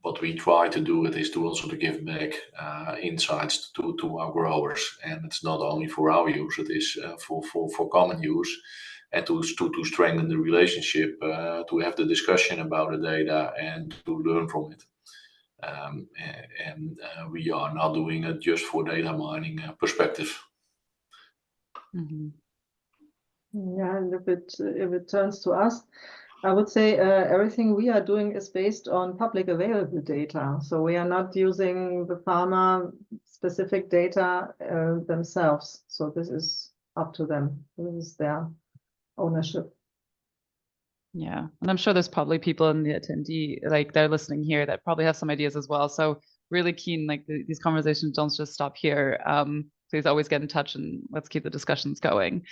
what we try to do is to also to give back insights to our growers, and it's not only for our use; it is for common use, and to strengthen the relationship, to have the discussion about the data and to learn from it. We are not doing it just for data mining perspective. Mm-hmm. Yeah, and if it turns to us, I would say everything we are doing is based on public available data. So we are not using the farmer specific data themselves. So this is up to them. This is their ownership. Yeah, and I'm sure there's probably people in the attendee, like they're listening here, that probably have some ideas as well. So really keen, like these conversations don't just stop here. Please always get in touch and let's keep the discussions going.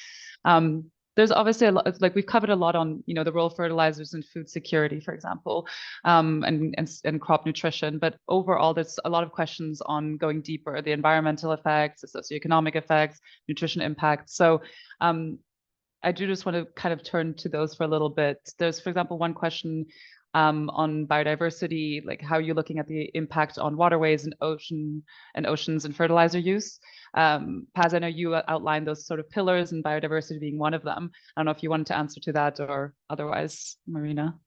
There's obviously a lot, like we've covered a lot on, the role of fertilizers in food security, for example, and crop nutrition. But overall, there's a lot of questions on going deeper, the environmental effects, the socioeconomic effects, nutrition impact. So I do just want to kind of turn to those for a little bit. There's, for example, one question on biodiversity, like how you're looking at the impact on waterways and oceans and fertilizer use. Paz, I know you outlined those sort of pillars and biodiversity being one of them. I don't know if you wanted to answer to that or otherwise, Marina.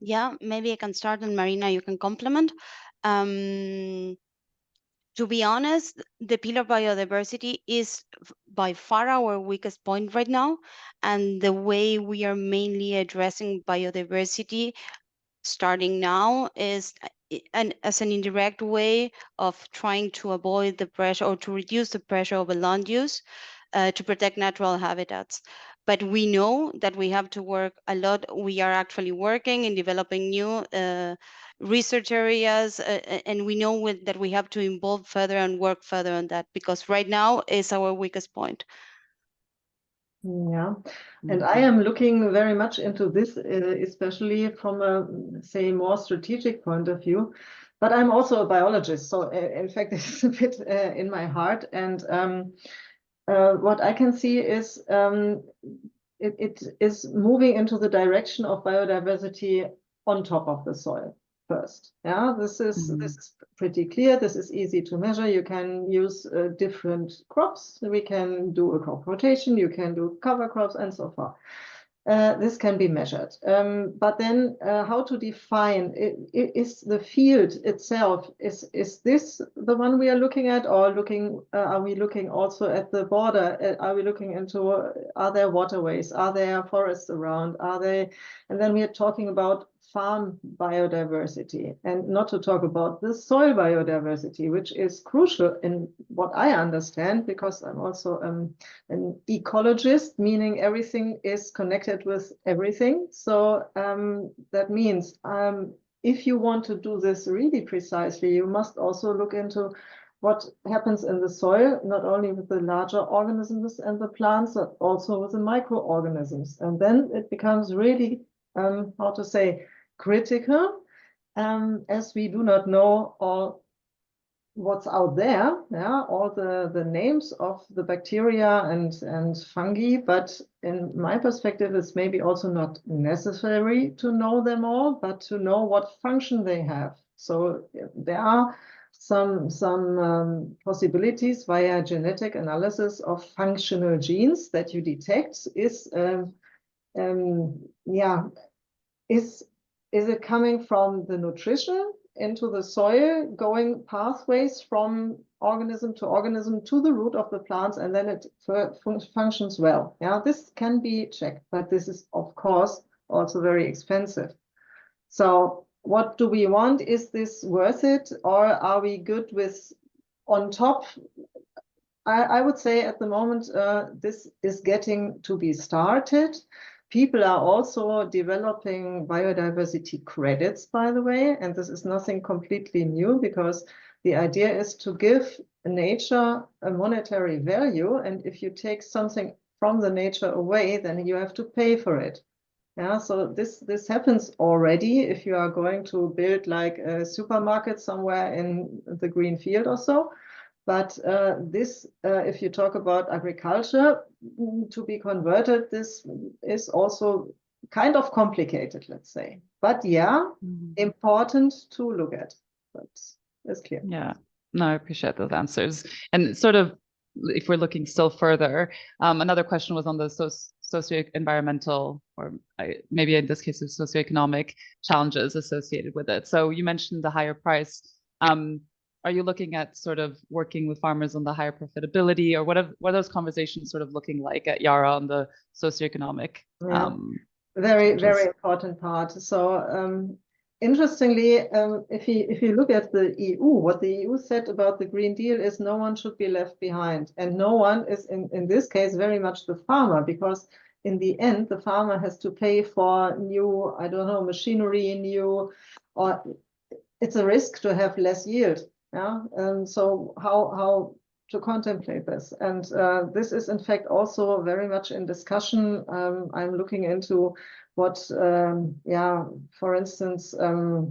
Yeah, maybe I can start and Marina, you can complement. To be honest, the pillar biodiversity is by far our weakest point right now. And the way we are mainly addressing biodiversity starting now is as an indirect way of trying to avoid the pressure or to reduce the pressure of a land use to protect natural habitats. But we know that we have to work a lot. We are actually working in developing new research areas, and we know that we have to involve further and work further on that, because right now is our weakest point. Yeah, and I am looking very much into this, especially from a, say, more strategic point of view. But I'm also a biologist, so in fact, it's a bit in my heart. And what I can see is it is moving into the direction of biodiversity on top of the soil first. Yeah, this is pretty clear. This is easy to measure. You can use different crops. We can do a crop rotation. You can do cover crops and so forth. This can be measured. But then how to define, is the field itself, is this the one we are looking at, or are we looking also at the border? Are we looking into, are there waterways? Are there forests around? And then we are talking about farm biodiversity, and not to talk about the soil biodiversity, which is crucial in what I understand, because I'm also an ecologist, meaning everything is connected with everything. So that means if you want to do this really precisely, you must also look into what happens in the soil, not only with the larger organisms and the plants, but also with the microorganisms. And then it becomes really, how to say, critical, as we do not know all what's out there, yeah, all the names of the bacteria and fungi, but in my perspective, it's maybe also not necessary to know them all, but to know what function they have. So there are some possibilities via genetic analysis of functional genes that you detect. Is it coming from the nutrition into the soil, going pathways from organism to the root of the plants, and then it functions well? Yeah, this can be checked, but this is, of course, also very expensive. So what do we want? Is this worth it, or are we good with on top? I would say at the moment, this is getting to be started. People are also developing biodiversity credits, by the way, and this is nothing completely new, because the idea is to give nature a monetary value, and if you take something from the nature away, then you have to pay for it. Yeah, so this happens already if you are going to build like a supermarket somewhere in the green field or so. But if you talk about agriculture, to be converted, this is also kind of complicated, let's say. But yeah, important to look at. That's clear. Yeah, no, I appreciate those answers. And sort of, if we're looking still further, another question was on the socio-environmental, or maybe in this case, socioeconomic challenges associated with it. So you mentioned the higher price. Are you looking at sort of working with farmers on the higher profitability, or what are those conversations sort of looking like at Yara on the socioeconomic? Yeah. Very important part. So interestingly, if you look at the EU, what the EU said about the Green Deal is no one should be left behind, and no one is in this case very much the farmer, because in the end the farmer has to pay for new, I don't know, machinery, or it's a risk to have less yield. Yeah, and so how to contemplate this, and this is in fact also very much in discussion. I'm looking into what, for instance, the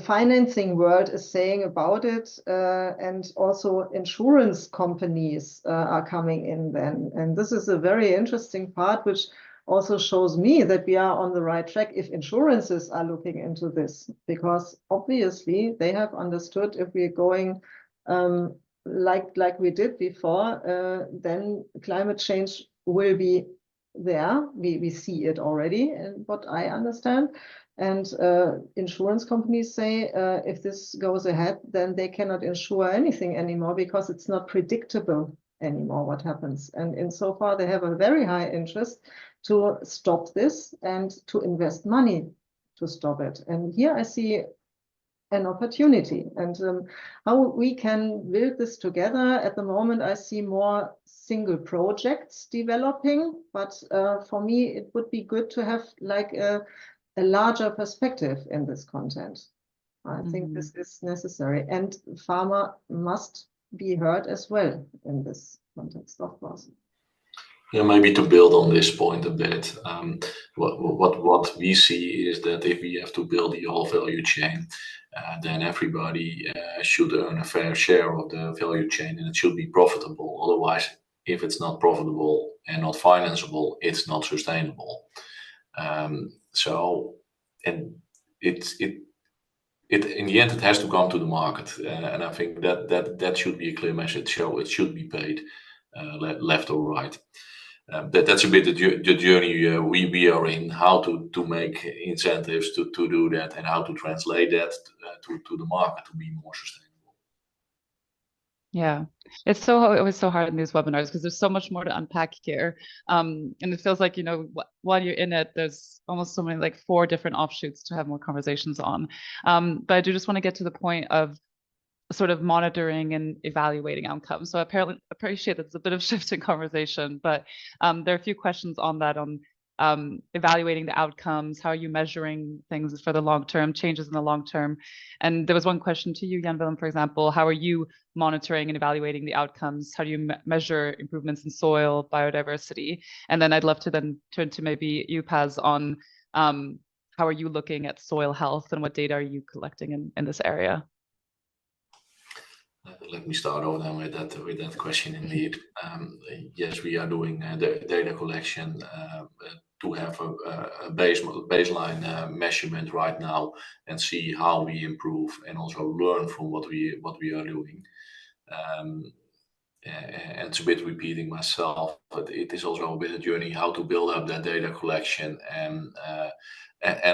financing world is saying about it, and also insurance companies are coming in then, and this is a very interesting part, which also shows me that we are on the right track if insurances are looking into this, because obviously they have understood if we're going like we did before, then climate change will be there. We see it already, and what I understand. And insurance companies say if this goes ahead, then they cannot insure anything anymore because it's not predictable anymore what happens. And insofar, they have a very high interest to stop this and to invest money to stop it. And here I see an opportunity, and how we can build this together. At the moment, I see more single projects developing, but for me, it would be good to have like a larger perspective in this content. I think this is necessary, and pharma must be heard as well in this context, of course. Yeah, maybe to build on this point a bit, what we see is that if we have to build the whole value chain, then everybody should earn a fair share of the value chain, and it should be profitable. Otherwise, if it's not profitable and not financeable, it's not sustainable. So, and it in the end, it has to come to the market, and I think that should be a clear message. So it should be paid left or right. That's a bit the journey we are in, how to make incentives to do that, and how to translate that to the market to be more sustainable. Yeah, it's always so hard in these webinars because there's so much more to unpack here. And it feels like, while you're in it, there's almost so many, like 4 different offshoots to have more conversations on. But I do just want to get to the point of sort of monitoring and evaluating outcomes. So apparently appreciate it's a bit of shift in conversation, but there are a few questions on that, on evaluating the outcomes. How are you measuring things for the long term, changes in the long term? And there was one question to you, Jan Willem, for example, how are you monitoring and evaluating the outcomes? How do you measure improvements in soil biodiversity? And then I'd love to then turn to maybe you, Paz, on how are you looking at soil health and what data are you collecting in this area? Let me start off then with that question. Indeed, yes, we are doing the data collection to have a baseline measurement right now and see how we improve and also learn from what we are doing. And it's a bit repeating myself, but it is also a bit of a journey how to build up that data collection and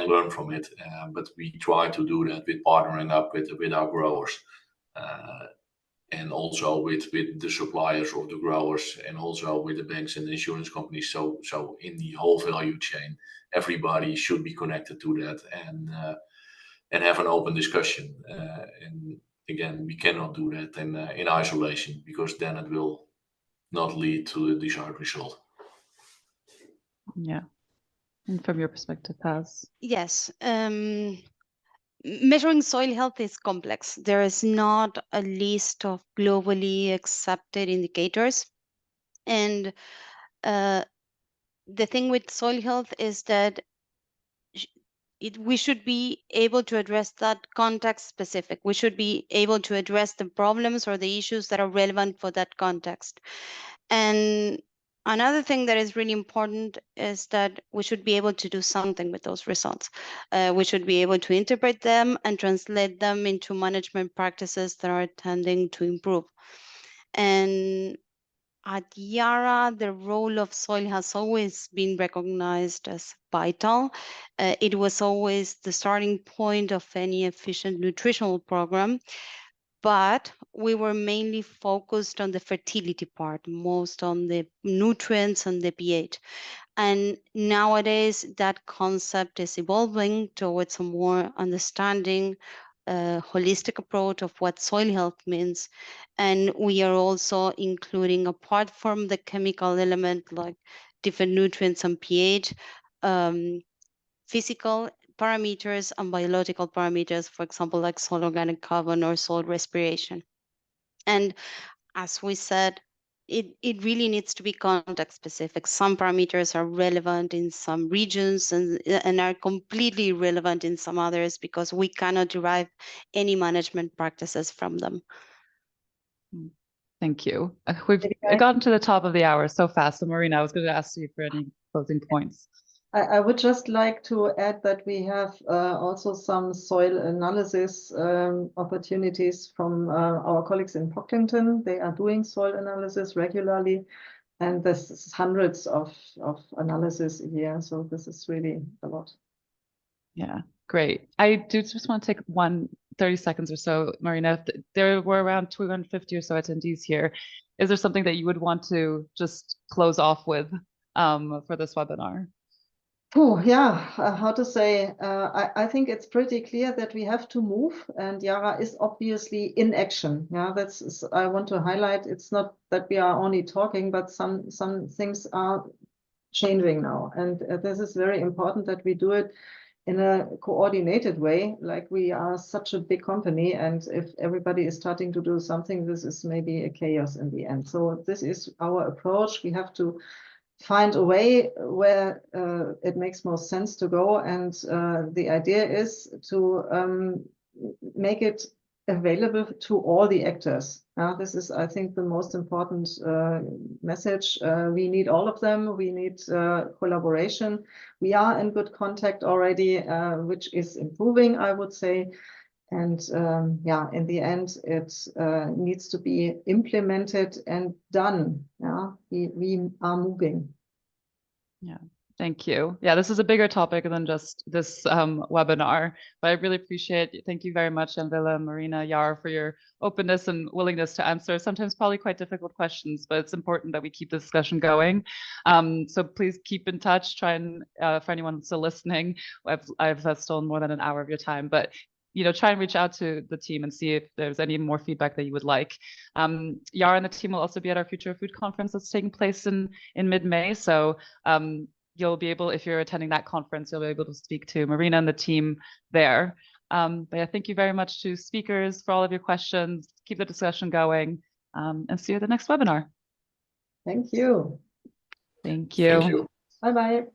learn from it. But we try to do that with partnering up with our growers. And also with the suppliers of the growers, and also with the banks and the insurance companies. So in the whole value chain, everybody should be connected to that and have an open discussion. And again, we cannot do that in isolation, because then it will not lead to the desired result. Yeah. And from your perspective, Paz? Yes. Measuring soil health is complex. There is not a list of globally accepted indicators. And the thing with soil health is that we should be able to address that context specific. We should be able to address the problems or the issues that are relevant for that context. And another thing that is really important is that we should be able to do something with those results. We should be able to interpret them and translate them into management practices that are tending to improve. And at Yara, the role of soil has always been recognized as vital. It was always the starting point of any efficient nutritional program, but we were mainly focused on the fertility part, most on the nutrients and the pH. And nowadays, that concept is evolving towards a more understanding, holistic approach of what soil health means. And we are also including, apart from the chemical element like different nutrients and pH, physical parameters and biological parameters, for example, like soil organic carbon or soil respiration. And as we said, it really needs to be context specific. Some parameters are relevant in some regions and are completely irrelevant in some others, because we cannot derive any management practices from them. Thank you. We've gotten to the top of the hour so fast. So Marina, I was going to ask you for any closing points. I would just like to add that we have also some soil analysis opportunities from our colleagues in Pocklington. They are doing soil analysis regularly. And this is hundreds of analysis a year. So this is really a lot. Yeah, great. I do just want to take 30 seconds or so, Marina. There were around 250 or so attendees here. Is there something that you would want to just close off with for this webinar? Oh, yeah, how to say, I think it's pretty clear that we have to move, and Yara is obviously in action. Yeah, that's, I want to highlight, it's not that we are only talking, but some things are changing now. And this is very important that we do it in a coordinated way. Like, we are such a big company, and if everybody is starting to do something, this is maybe a chaos in the end. So this is our approach. We have to find a way where it makes more sense to go. And the idea is to make it available to all the actors. This is, I think, the most important message. We need all of them. We need collaboration. We are in good contact already, which is improving, I would say. And yeah, in the end, it needs to be implemented and done. Yeah, we are moving. Yeah, thank you. Yeah, this is a bigger topic than just this webinar, but I really appreciate. Thank you very much, Jan-Willem, Marina, Yara, for your openness and willingness to answer sometimes probably quite difficult questions, but it's important that we keep the discussion going. So please keep in touch. Try and, for anyone still listening, I've stolen more than an hour of your time, but try and reach out to the team and see if there's any more feedback that you would like. Yara and the team will also be at our Future of Food conference that's taking place in mid-May. So you'll be able, if you're attending that conference, you'll be able to speak to Marina and the team there. But yeah, thank you very much to speakers for all of your questions. Keep the discussion going, and see you at the next webinar. Thank you. Thank you. Thank you. Bye-bye.